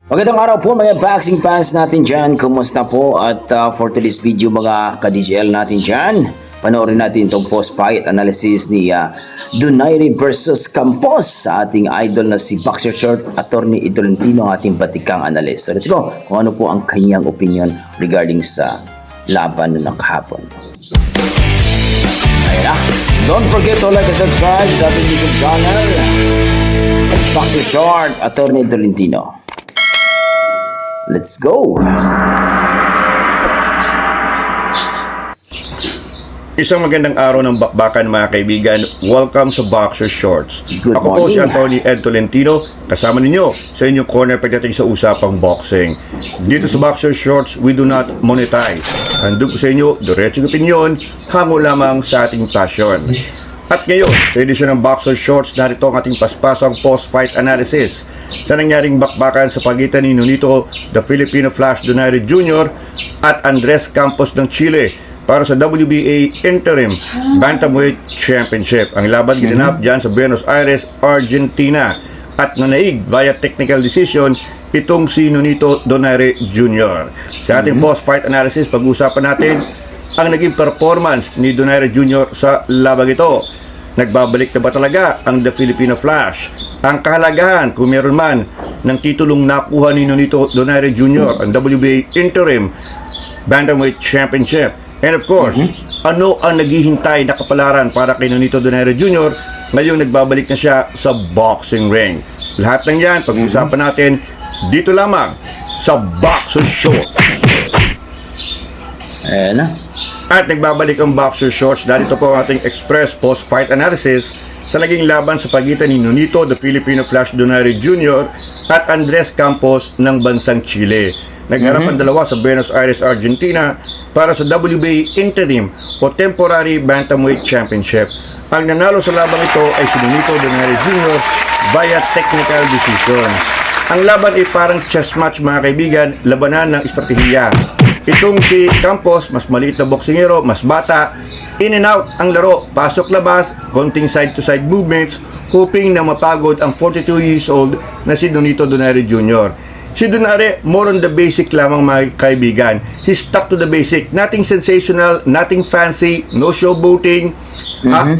Magandang araw po mga boxing fans natin dyan. Kumusta po? At for today's video mga ka-DJL natin dyan, panoorin natin itong post-fight analysis ni Donaire versus Campos sa ating idol na si Boxer Short, Attorney Tolentino, ating batikang analyst. So let's go kung ano po ang kanyang opinion regarding sa laban ng kahapon. Ayan, don't forget to like and subscribe sa ating YouTube channel, Boxer Short, Attorney Tolentino. Let's go! Isang magandang araw ng bakbakan mga kaibigan. Welcome sa Boxer Shorts. Good Ako po si morning. Attorney Ed Tolentino, kasama ninyo sa inyong corner pagdating sa usapang boxing. Dito sa Boxer Shorts, we do not monetize. Handog ko sa inyo, diretsong opinion, hango lamang sa ating passion. At ngayon, sa edisyon ng Boxer Shorts, narito ang ating paspasang post-fight analysis sa nangyaring bakbakan sa pagitan ni Nonito the Filipino Flash Donaire Jr. at Andres Campos ng Chile para sa WBA Interim Bantamweight Championship. Ang laban ginanap dyan sa Buenos Aires, Argentina, at nanaig via technical decision itong si Nonito Donaire Jr. Sa ating post-fight analysis, pag-usapan natin ang naging performance ni Donaire Jr. sa labang ito. Nagbabalik na ba talaga ang The Filipino Flash? Ang kahalagahan, kung meron man, ng titulong nakuha ni Nonito Donaire Jr., ang WBA Interim Bantamweight Championship. And of course, ano ang naghihintay na kapalaran para kay Nonito Donaire Jr. ngayong nagbabalik na siya sa boxing ring? Lahat ng yan, pag-uusapan natin dito lamang sa Boxer Shorts. Ayan na. At nagbabalik ang Boxer Shorts. Dito po ang ating express post-fight analysis sa naging laban sa pagitan ni Nonito the Filipino Flash Donaire Jr. at Andres Campos ng bansang Chile. Nagharap ang dalawa sa Buenos Aires, Argentina para sa WBA Interim o Temporary Bantamweight Championship. Ang nanalo sa labang ito ay si Nonito Donaire Jr. via technical decision. Ang laban ay parang chess match mga kaibigan, labanan ng estratehiya. Itong si Campos, mas maliit na boksingero, mas bata, in and out ang laro, pasok-labas, konting side-to-side movements, hoping na mapagod ang 42 years old na si Nonito Donaire Jr. Si Donaire, more on the basic lamang mga kaibigan. He stuck to the basic. Nothing sensational, nothing fancy, no showboating.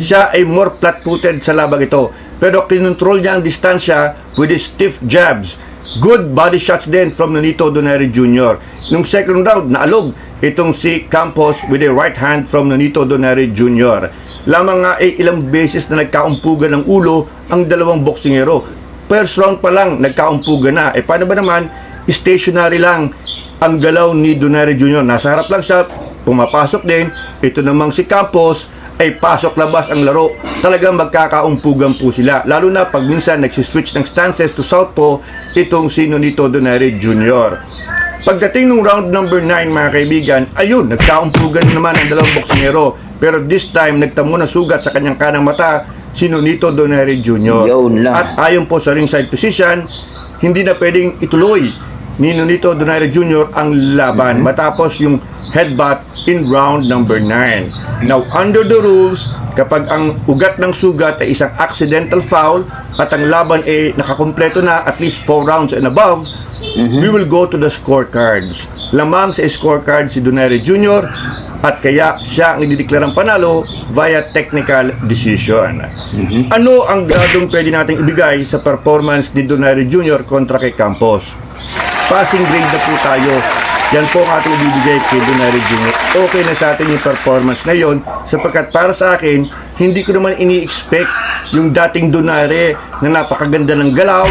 Siya ay more flat-footed sa labang ito. Pero kinontrol niya ang distansya with his stiff jabs. Good body shots din from Nonito Donaire Jr. Nung second round, naalog itong si Campos with a right hand from Nonito Donaire Jr. Lamang nga ay ilang beses na nagkaumpugan ng ulo ang dalawang boksingero. First round pa lang, nagkaumpugan na. Paano ba naman, stationary lang ang galaw ni Donaire Jr. Nasa harap lang siya, pumapasok din. Ito namang si Campos ay pasok-labas ang laro. Talagang magkakaumpugan po sila. Lalo na pag minsan nagsiswitch ng stances to southpaw itong si Nonito Donaire Jr. Pagdating ng round number 9 mga kaibigan, ayun, nagkaumpugan naman ang dalawang boksingero. Pero this time, nagtamo na sugat sa kanyang kanang mata si Nonito Donaire Jr. Yun lang. At ayon po sa ringside position, hindi na pwedeng ituloy ni Nonito Donaire Jr. ang laban matapos yung headbutt in round number 9. Now, under the rules, kapag ang ugat ng sugat ay isang accidental foul at ang laban ay nakakumpleto na at least 4 rounds and above, we will go to the scorecards. Lamang sa scorecard si Donaire Jr. at kaya siya ang idideklarang panalo via technical decision. Ano ang gradong pwede nating ibigay sa performance ni Donaire Jr. kontra kay Campos? Passing grade na po tayo. Yan po ang ating ibibigay kay Donaire Jr. Okay na sa atin yung performance na yon, sapagkat para sa akin, hindi ko naman ini-expect yung dating Donaire na napakaganda ng galaw,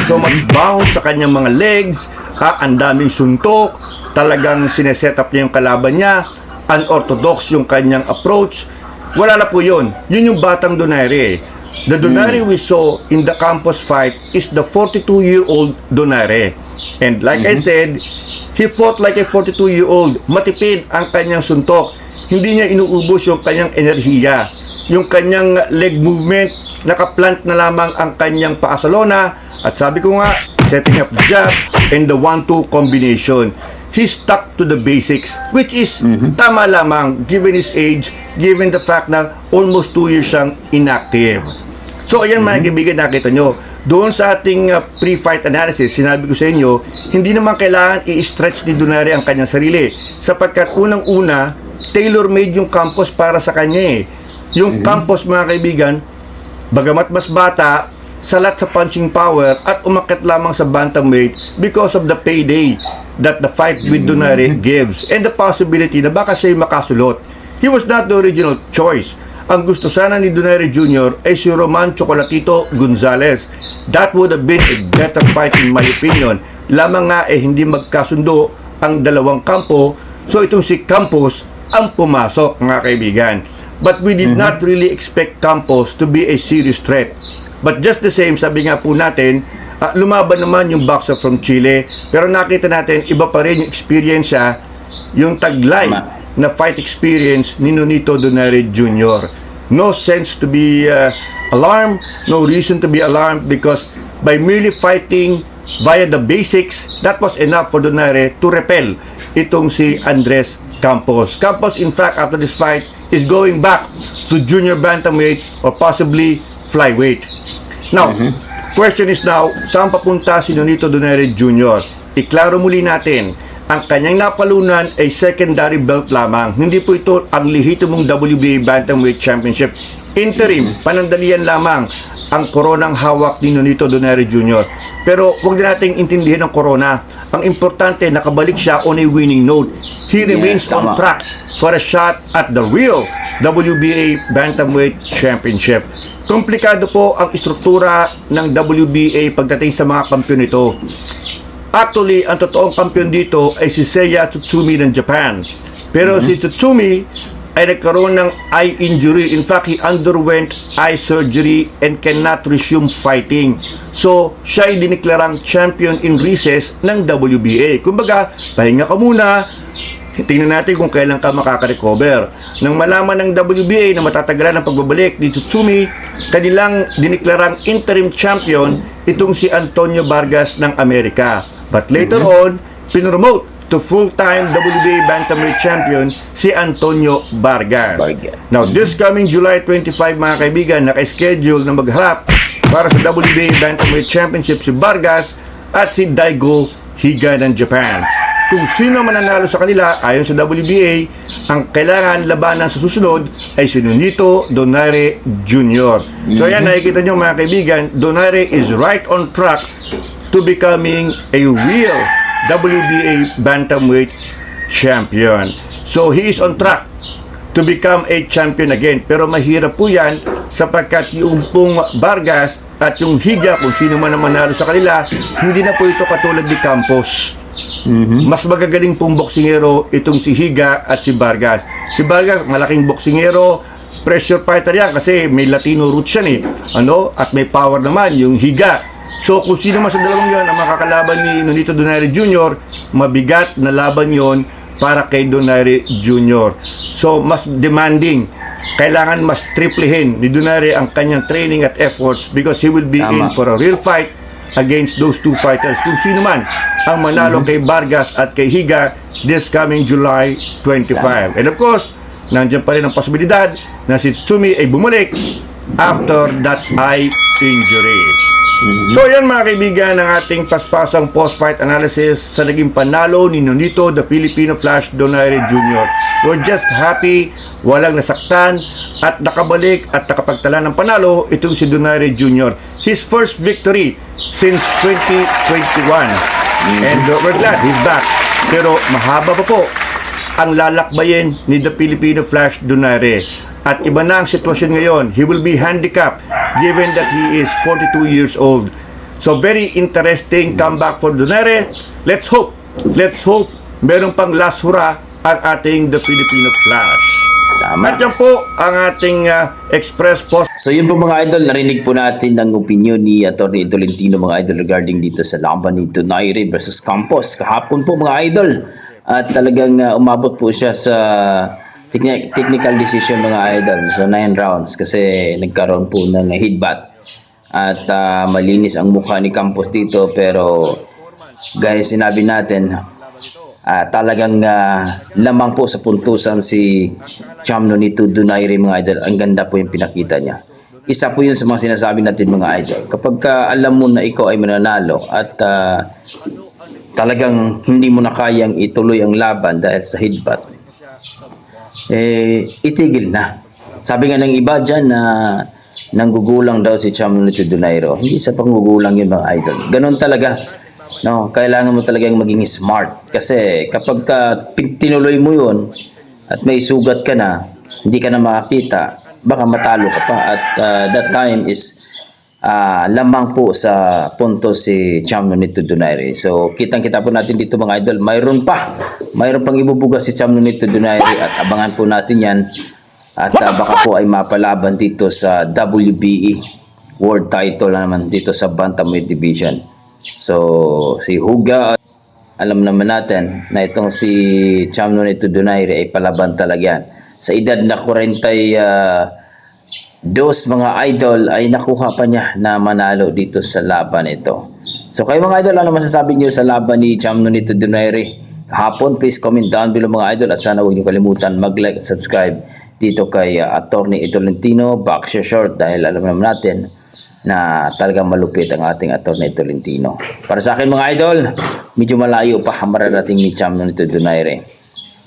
so much bounce sa kanyang mga legs, ang daming suntok, talagang sineset up niya yung kalaban niya, unorthodox yung kanyang approach. Wala na po yun. Yun yung batang Donaire. The Donaire we saw in the Campos fight is the 42-year-old Donaire. And like I said, he fought like a 42-year-old. Matipid ang kanyang suntok. Hindi niya inuubos yung kanyang enerhiya. Yung kanyang leg movement, nakaplant na lamang ang kanyang paa sa lona. At sabi ko nga, setting up jab and the 1-2 combination. He stuck to the basics, which is tama lamang given his age, given the fact na almost 2 years siyang inactive. So ayan mga kaibigan, nakita nyo, doon sa ating pre-fight analysis, sinabi ko sa inyo, hindi naman kailangan i-stretch ni Donaire ang kanyang sarili. Sapagkat unang-una, tailor-made yung Campos para sa kanya eh. Yung Campos, mga kaibigan, bagamat mas bata, salat sa punching power at umakyat lamang sa bantamweight because of the payday that the fight with Donaire gives and the possibility na baka siya makasulot. He was not the original choice. Ang gusto sana ni Donaire Jr. ay si Roman Chocolatito Gonzalez. That would have been a better fight in my opinion. Lamang nga hindi magkasundo ang dalawang kampo, so itong si Campos ang pumasok, mga kaibigan. But we did not really expect Campos to be a serious threat. But just the same, sabi nga po natin, lumaban naman yung boxer from Chile, pero nakita natin iba pa rin yung experience yung taglay na fight experience ni Nonito Donaire Jr. No sense to be alarmed, no reason to be alarmed because by merely fighting via the basics, that was enough for Donaire to repel itong si Andres Campos. Campos, in fact, after this fight, is going back to junior bantamweight or possibly flyweight. Now, question is now, saan papunta si Nonito Donaire Jr.? Iklaro muli natin, ang kanyang napalunan ay secondary belt lamang. Hindi po ito ang lehitimong WBA Bantamweight Championship. Interim, panandalian lamang ang koronang hawak ni Nonito Donaire Jr. Pero huwag na nating intindihin ang corona. Ang importante, nakabalik siya on a winning note. He remains on track for a shot at the real WBA Bantamweight Championship. Komplikado po ang istruktura ng WBA pagdating sa mga kampiyon nito. Actually, ang totoong kampiyon dito ay si Seiya Tsutsumi ng Japan. Pero si Tsutsumi ay nagkaroon ng eye injury. In fact, he underwent eye surgery and cannot resume fighting. So, siya ay diniklarang champion in recess ng WBA. Kumbaga, pahinga ka muna, tingnan natin kung kailan ka makaka-recover. Nang malaman ng WBA na matatagalan ang pagbabalik ni Tsutsumi, kanilang diniklarang interim champion itong si Antonio Vargas ng Amerika. But later on, pinromote to full-time WBA Bantamweight champion si Antonio Vargas. Now, this coming July 25, mga kaibigan, naka-schedule na magharap para sa WBA Bantamweight Championship si Vargas at si Daigo Higa ng Japan. Kung sino mananalo sa kanila, ayon sa WBA, ang kailangan labanan sa susunod ay si Nonito Donaire Jr. So yan, nakikita nyo mga kaibigan, Donaire is right on track to becoming a real WBA Bantamweight champion. So he is on track to become a champion again. Pero mahirap po yan sapagkat yung pong Vargas at yung Higa, kung sino man ang manalo sa kanila, hindi na po ito katulad ni Campos. Mas magagaling pong boksingero itong si Higa at si Vargas. Si Vargas, malaking boksingero, pressure fighter yan kasi may Latino roots yan at may power naman yung Higa. So kung sino man sa dalawang yon ang makakalaban ni Nonito Donaire Jr., mabigat na laban yon para kay Donaire Jr. So mas demanding, kailangan mas triplehin ni Donaire ang kanyang training at efforts because he will be in for a real fight against those two fighters. Kung sino man ang manalo kay Vargas at kay Higa this coming July 25. And of course, nandiyan pa rin ang posibilidad na si Tsutsumi ay bumalik after that eye injury. So yan mga kaibigan, ang ating paspasang post-fight analysis sa naging panalo ni Nonito the Filipino Flash Donaire Jr. We're just happy, walang nasaktan at nakabalik at nakapagtala ng panalo itong si Donaire Jr. His first victory since 2021. And we're glad he's back. Pero mahaba pa po ang lalakbayin ni the Filipino Flash Donaire. At iba na ang sitwasyon ngayon. He will be handicapped given that he is 42 years old. So very interesting comeback for Donaire. Let's hope meron pang last hurrah ang ating the Filipino Flash. Tama. At yan po ang ating express post. So yun po mga idol, narinig po natin ang opinion ni Atty. Tolentino mga idol regarding dito sa laban ni Donaire versus Campos. Kahapon po mga idol. At talagang umabot po siya sa technical decision mga idol. So 9 rounds kasi nagkaroon po ng headbutt. At malinis ang mukha ni Campos dito pero guys, sinabi natin talagang lamang po sa puntusan si Cham Nonito Donaire mga idol. Ang ganda po yung pinakita niya. isa po yun sa mga sinasabi natin mga idol. Kapag alam mo na ikaw ay mananalo at talagang hindi mo na kayang ituloy ang laban dahil sa headbutt, itigil na. Sabi nga ng iba dyan na nanggugulang daw si Cham Nonito Donaire. Hindi sa panggugulang yun mga idol. Ganon talaga. No, kailangan mo talagang maging smart. Kasi kapag tinuloy mo yun at may sugat ka na, hindi ka na makakita, baka matalo ka pa. At that time is lamang po sa punto si Cham Nonito Donaire. So, kitang-kita po natin dito mga idol. Mayroon pang ibubuga si Cham Nonito Donaire at abangan po natin yan. At baka po ay mapalaban dito sa WBE World Title na naman dito sa Bantamweight Division. So, si Huga, alam naman natin na itong si Cham Nonito Donaire ay palaban talaga yan. Sa edad na 42 mga idol ay nakuha pa niya na manalo dito sa laban ito. So kayo mga idol, ano masasabi niyo sa laban ni Cham Nonito Donaire kahapon? Please comment down below mga idol at sana huwag niyo kalimutan mag-like at subscribe dito kay Attorney Tolentino Boxer Short dahil alam naman natin na talagang malupit ang ating Attorney Tolentino. Para sa akin mga idol, medyo malayo pa mararating ni Cham Nonito Donaire.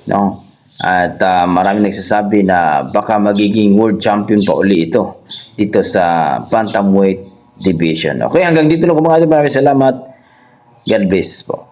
No? At maraming nagsasabi na baka magiging world champion pa uli ito dito sa Bantamweight Division. Okay, hanggang dito lang po mga idol. Maraming salamat. God bless po.